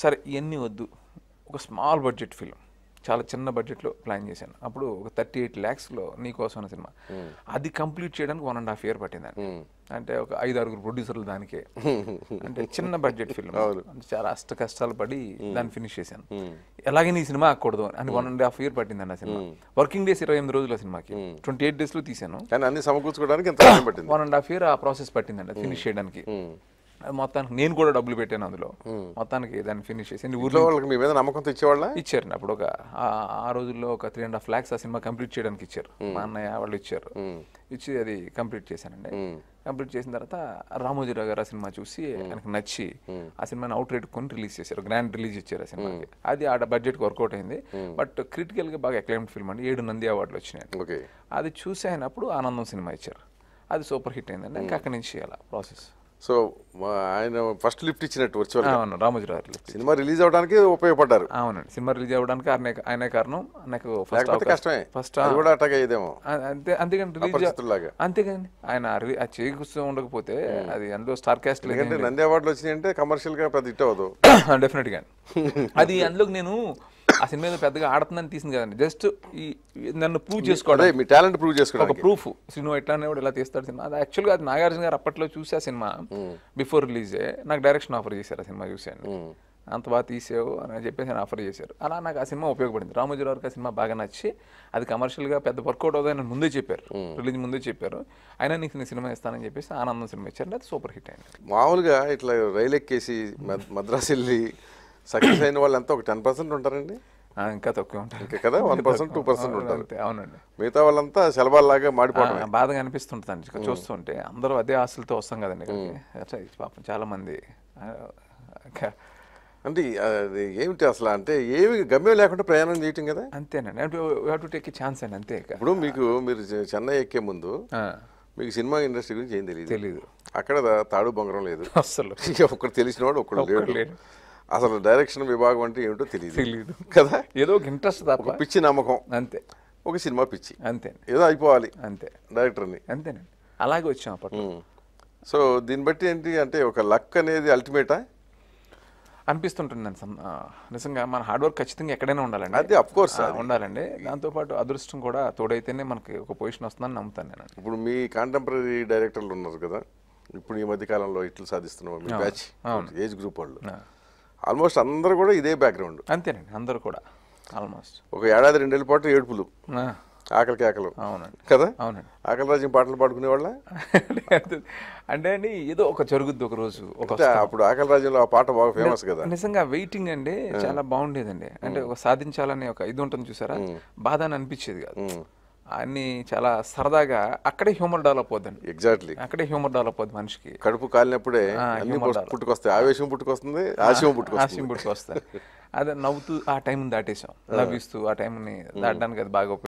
సరే ఇవన్నీ వద్దు, ఒక స్మాల్ బడ్జెట్ ఫిల్మ్, చాలా చిన్న బడ్జెట్లో ప్లాన్ చేశాను. అప్పుడు ఒక 38 lakhsలో నీకోసం అనే సినిమా, అది కంప్లీట్ చేయడానికి 1.5 year పట్టిందండి. అంటే ఒక 5-6 ప్రొడ్యూసర్లు దానికే. అంటే చిన్న బడ్జెట్ ఫిల్మ్, చాలా అష్ట కష్టాలు పడి దాన్ని ఫినిష్ చేశాను. ఎలాగైనా ఈ సినిమా ఆకూడదు అని 1.5 year పట్టిందండి ఆ సినిమా. వర్కింగ్ డేస్ 28 రోజులు ఆ సినిమాకి, 28 daysలో తీశాను. కానీ అన్ని సమకూర్చుకోవడానికి ఎంత టైం పట్టింది? 1.5 year ఆ ప్రాసెస్ పట్టిందండి ఫినిష్ చేయడానికి. మొత్తానికి నేను కూడా డబ్బులు పెట్టాను అందులో. మొత్తానికి దాన్ని ఫినిష్ చేసి ఊర్లో వాళ్ళకి మీ మీద నమ్మకంతో ఇచ్చేవాళ్ళ? ఇచ్చారండి. అప్పుడు ఒక ఆ రోజుల్లో ఒక 3.5 lakhs ఆ సినిమా కంప్లీట్ చేయడానికి ఇచ్చారు. మా అన్నయ్య వాళ్ళు ఇచ్చారు. ఇచ్చి అది కంప్లీట్ చేశానండి. కంప్లీట్ చేసిన తర్వాత రామోజీరావు గారు ఆ సినిమా చూసి ఆయనకు నచ్చి ఆ సినిమాని అవుట్ రేట్ కొని రిలీజ్ చేశారు. గ్రాండ్ రిలీజ్ ఇచ్చారు ఆ సినిమాకి. అది ఆ బడ్జెట్కి వర్కౌట్ అయింది. బట్ క్రిటికల్గా బాగా అక్లైమ్డ్ ఫిల్మ్ అండి. 7 నంది అవార్డులు వచ్చినాయి. అది చూసి అయినప్పుడు ఆనందం సినిమా ఇచ్చారు. అది సూపర్ హిట్ అయిందండి. ఇంకా అక్కడి నుంచి అలా ప్రాసెస్. సో ఆయన ఫస్ట్ లిఫ్ట్ ఇచ్చినట్టు వర్చువల్. అవును, రామోజీరావు సినిమా రిలీజ్ అవడానికి ఉపయోగపడ్డారు. అవునండి, సినిమా రిలీజ్ అవ్వడానికి ఆయనే కారణం. నాకు కష్టమే ఫస్ట్ కూడా అటాక్ అయ్యేదేమో. అంతేగాని రిలీజ్ అంతేగాని ఆయన చేకూస్తూ ఉండకపోతే అది అందులో స్టార్ కాస్ట్ లేదు. నంది అవార్డులు వచ్చినాయి అంటే కమర్షియల్ గా పెద్ద హిట్ అవ్వదు. డెఫినెట్ గా అది అందులోకి నేను ఆ సినిమా మీద పెద్దగా ఆడుతుందని తీసింది కదండి. జస్ట్ ఈ నన్ను ప్రూవ్ చేసుకోవడం, మీ టాలెంట్ ప్రూవ్ చేసుకోవడం, ఒక ప్రూఫ్. సినిమా ఎట్లానే కూడా ఇలా తీస్తాడు సినిమా. అది యాక్చువల్గా అది నాగార్జున గారు అప్పట్లో చూసే సినిమా బిఫోర్ రిలీజే నాకు డైరెక్షన్ ఆఫర్ చేశారు. ఆ సినిమా చూశాను, అంత బాగా తీసావు అని చెప్పేసి ఆయన ఆఫర్ చేశారు. అలా నాకు ఆ సినిమా ఉపయోగపడింది. రామోజీరావుకి ఆ సినిమా బాగా నచ్చి అది కమర్షియల్గా పెద్ద వర్కౌట్ అవుతుందని ముందే చెప్పారు, రిలీజ్ ముందే చెప్పారు. అయినా నీకు నీ సినిమా ఇస్తానని చెప్పేసి ఆనందం సినిమా ఇచ్చారు. అది సూపర్ హిట్ అయింది. మామూలుగా ఇట్లా రైలు ఎక్కేసి మద్రాసు వెళ్ళి సక్సెస్ అయిన వాళ్ళు అంతా ఒక 10% ఉంటారండి. ఇంకా తక్కువ ఉంటారు కదా, 1% 2% ఉంటారు. అవునండి, మిగతా వాళ్ళంతా సెలబాల్లాగా మాడిపోవడం బాధగా అనిపిస్తుంటుంది చూస్తుంటే. అందరూ అదే ఆశలతో వస్తాం కదండి పాపం చాలా మంది. అంటే ఏమిటి అసలు, అంటే ఏమి గమ్యం లేకుండా ప్రయాణం చేయటం కదా. అంతేనండి, అంటే you have to take a chance అండి. అంతే. ఇప్పుడు మీరు చెన్నై ఎక్కే ముందు మీకు సినిమా ఇండస్ట్రీ గురించి ఏం తెలియదు. అక్కడ తాడు బొంగరం లేదు అసలు. ఒకరు తెలిసిన వాడు ఒకడు లేడు. అసలు డైరెక్షన్ విభాగం అంటే ఏమిటో తెలియదు కదా. ఏదో ఒక ఇంట్రెస్ట్ తప్ప, పిచ్చి నమ్మకం అంతే. ఒక సినిమా పిచ్చి అంతే, ఏదో అయిపోవాలి అంతే డైరెక్టర్ని. అంతేనండి, అలాగే వచ్చాం అప్పట్లో. సో దీన్ని బట్టి ఏంటి అంటే ఒక లక్ అనేది అల్టిమేటా అనిపిస్తుంటుంది నిజంగా. మన హార్డ్ వర్క్ ఖచ్చితంగా ఎక్కడైనా ఉండాలండి. అది అఫ్ కోర్స్ ఉండాలండి. దాంతోపాటు అదృష్టం కూడా తోడైతేనే మనకి ఒక పొజిషన్ వస్తుందని నమ్ముతాను నేను. ఇప్పుడు మీ కాంటెంపరీ డైరెక్టర్లు ఉన్నారు కదా, ఇప్పుడు ఈ మధ్య కాలంలో ఇట్లు సాధిస్తున్నాం మీ బ్యాచ్ ఏజ్ గ్రూప్ వాళ్ళు ఆల్మోస్ట్ అందరూ కూడా ఇదే బ్యాక్గ్రౌండ్. అంతేనండి, అందరూ కూడా ఆల్మోస్ట్. ఒక ఏడాది 2 ఏళ్ళ పాటు ఏడుపులు, ఆకలి కేకలు. అవునండి కదా. అవునండి, ఆకలి రాజ్యం పాటలు పాడుకునే వాళ్ళ అంటే అండి ఏదో ఒక జరుగుద్ది ఒక రోజు. అప్పుడు ఆకలి రాజ్యంలో ఆ పాట బాగా ఫేమస్ కదా. నిజంగా వెయిటింగ్ అండి చాలా బాగుండేదండి. అంటే ఒక సాధించాలనే ఒక ఇది ఉంటుంది చూసారా, బాధ అని అనిపించేది కాదు. అన్ని చాలా సరదాగా అక్కడే హ్యూమర్ డెవలప్ అవుతుంది. ఎగ్జాక్ట్లీ, అక్కడే హ్యూమర్ డెవలప్ అవుతుంది మనిషికి. కడుపు కాలినప్పుడే పుట్టుకొస్తాయి, ఆవేశం పుట్టుకొస్తుంది, ఆశయం పుట్టుకొస్తాయి. అదే నవ్వుతూ ఆ టైం దాటేసాం, నవ్విస్తూ ఆ టైంని దాటడానికి అది బాగా